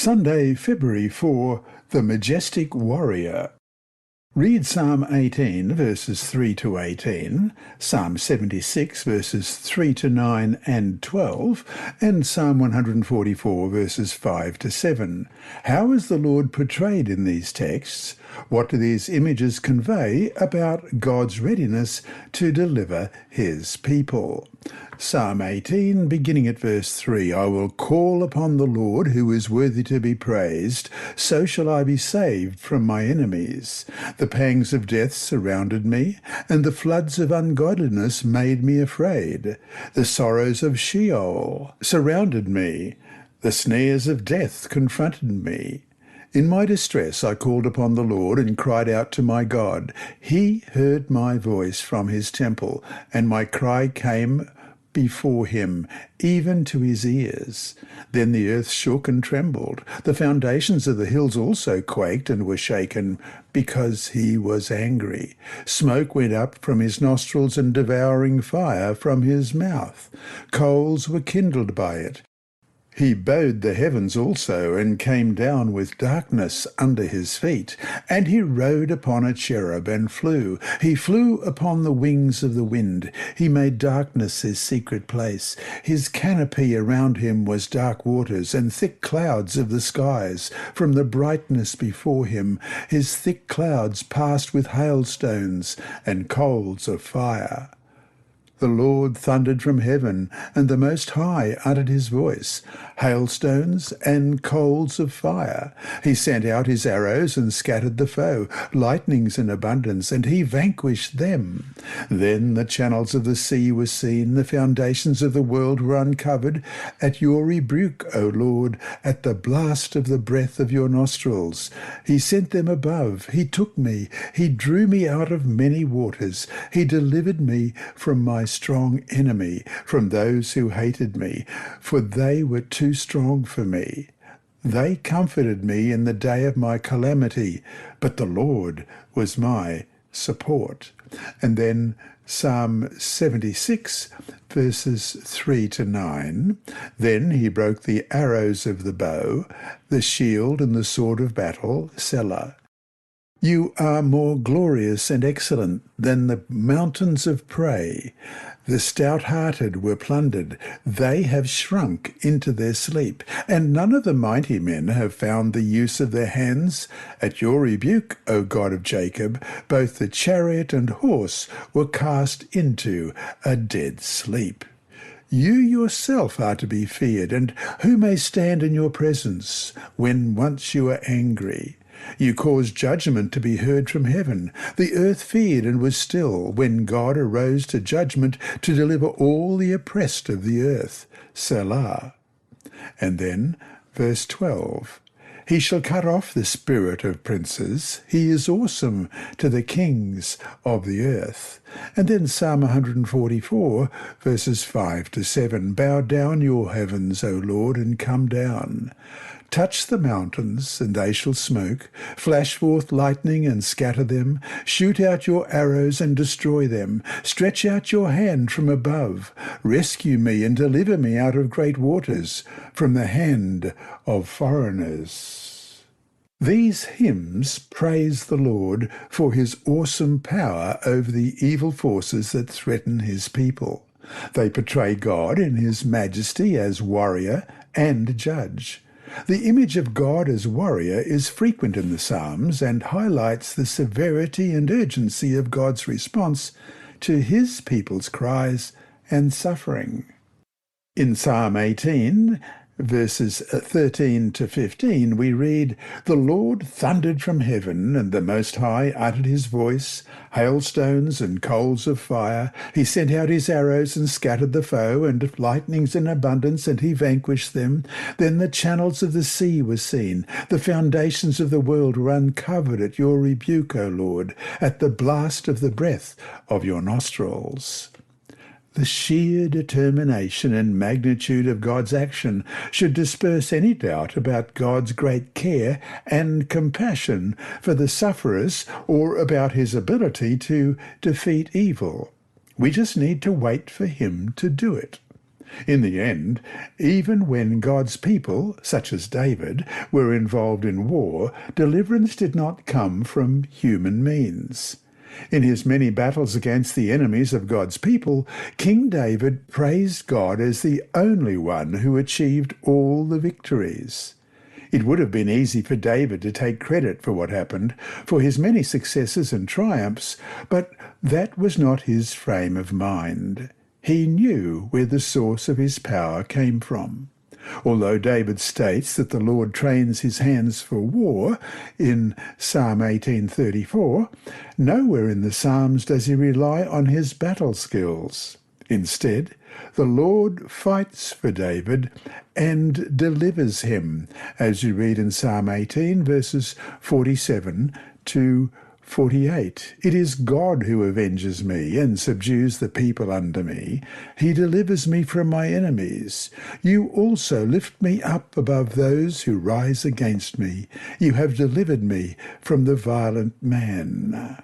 Sunday, February 4, the Majestic Warrior. Read Psalm 18, verses 3 to 18, Psalm 76, verses 3 to 9 and 12, and Psalm 144, verses 5 to 7. How is the Lord portrayed in these texts? What do these images convey about God's readiness to deliver his people? Psalm 18, beginning at verse 3, I will call upon the Lord who is worthy to be praised, so shall I be saved from my enemies. The pangs of death surrounded me, and the floods of ungodliness made me afraid. The sorrows of Sheol surrounded me. The snares of death confronted me. In my distress I called upon the Lord and cried out to my God. He heard my voice from his temple, and my cry came before him, even to his ears. Then the earth shook and trembled. The foundations of the hills also quaked and were shaken, because he was angry. Smoke went up from his nostrils and devouring fire from his mouth. Coals were kindled by it. He bowed the heavens also, and came down with darkness under his feet. And he rode upon a cherub and flew. He flew upon the wings of the wind. He made darkness his secret place. His canopy around him was dark waters and thick clouds of the skies. From the brightness before him, his thick clouds passed with hailstones and coals of fire. The Lord thundered from heaven, and the Most High uttered his voice, hailstones and coals of fire. He sent out his arrows and scattered the foe, lightnings in abundance, and he vanquished them. Then the channels of the sea were seen, the foundations of the world were uncovered. At your rebuke, O Lord, at the blast of the breath of your nostrils. He sent them above. He took me. He drew me out of many waters. He delivered me from my strong enemy, from those who hated me, for they were too strong for me. They comforted me in the day of my calamity, but the Lord was my support. And then Psalm 76, verses 3 to 9. Then he broke the arrows of the bow, the shield and the sword of battle, Selah. You are more glorious and excellent than the mountains of prey. The stout-hearted were plundered. They have shrunk into their sleep, and none of the mighty men have found the use of their hands. At your rebuke, O God of Jacob, both the chariot and horse were cast into a dead sleep. You yourself are to be feared, and who may stand in your presence when once you are angry? You caused judgment to be heard from heaven. The earth feared and was still when God arose to judgment to deliver all the oppressed of the earth. Selah. And then, verse 12. He shall cut off the spirit of princes. He is awesome to the kings of the earth. And then Psalm 144, verses 5 to 7. Bow down your heavens, O Lord, and come down. Touch the mountains, and they shall smoke. Flash forth lightning, and scatter them. Shoot out your arrows, and destroy them. Stretch out your hand from above. Rescue me, and deliver me out of great waters, from the hand of foreigners. These hymns praise the Lord for his awesome power over the evil forces that threaten his people. They portray God in his majesty as warrior and judge. The image of God as warrior is frequent in the Psalms and highlights the severity and urgency of God's response to his people's cries and suffering. In Psalm 18, verses 13 to 15, we read, The Lord thundered from heaven, and the Most High uttered his voice, hailstones and coals of fire. He sent out his arrows and scattered the foe, and lightnings in abundance, and he vanquished them. Then the channels of the sea were seen. The foundations of the world were uncovered at your rebuke, O Lord, at the blast of the breath of your nostrils. The sheer determination and magnitude of God's action should disperse any doubt about God's great care and compassion for the sufferers or about his ability to defeat evil. We just need to wait for him to do it. In the end, even when God's people, such as David, were involved in war, deliverance did not come from human means. In his many battles against the enemies of God's people, King David praised God as the only one who achieved all the victories. It would have been easy for David to take credit for what happened, for his many successes and triumphs, but that was not his frame of mind. He knew where the source of his power came from. Although David states that the Lord trains his hands for war in Psalm 18:34, nowhere in the Psalms does he rely on his battle skills. Instead, the Lord fights for David and delivers him, as you read in Psalm 18, verses 47 to 48. It is God who avenges me and subdues the people under me. He delivers me from my enemies. You also lift me up above those who rise against me. You have delivered me from the violent man.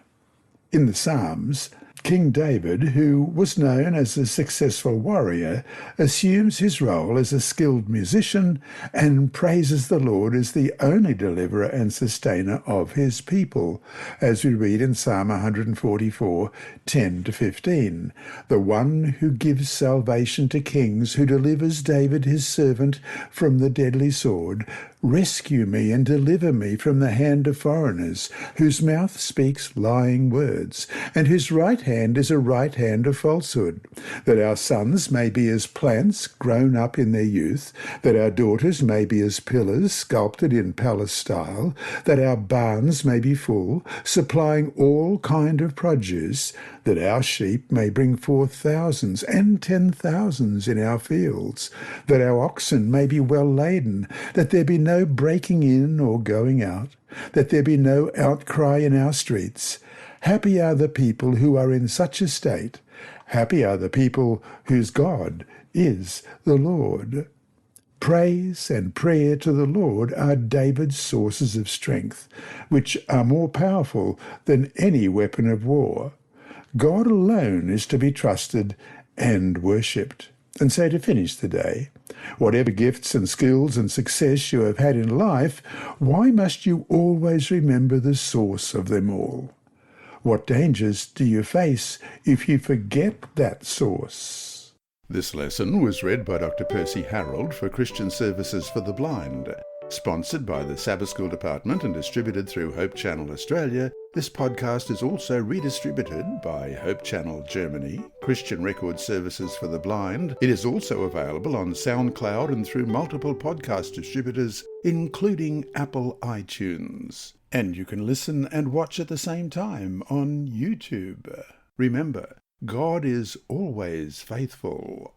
In the Psalms, King David, who was known as a successful warrior, assumes his role as a skilled musician and praises the Lord as the only deliverer and sustainer of his people, as we read in Psalm 144, 10 to 15. The one who gives salvation to kings, who delivers David his servant from the deadly sword, rescue me and deliver me from the hand of foreigners, whose mouth speaks lying words, and whose right hand is a right hand of falsehood, that our sons may be as plants grown up in their youth, that our daughters may be as pillars sculpted in palace style, that our barns may be full, supplying all kind of produce, that our sheep may bring forth thousands and 10,000s in our fields, that our oxen may be well laden, that there be no breaking in or going out, that there be no outcry in our streets. Happy are the people who are in such a state. Happy are the people whose God is the Lord. Praise and prayer to the Lord are David's sources of strength, which are more powerful than any weapon of war. God alone is to be trusted and worshipped. And so to finish the day, whatever gifts and skills and success you have had in life, why must you always remember the source of them all? What dangers do you face if you forget that source? This lesson was read by Dr. Percy Harrold for Christian Services for the Blind. Sponsored by the Sabbath School Department and distributed through Hope Channel Australia, this podcast is also redistributed by Hope Channel Germany, Christian Record Services for the Blind. It is also available on SoundCloud and through multiple podcast distributors, including Apple iTunes. And you can listen and watch at the same time on YouTube. Remember, God is always faithful.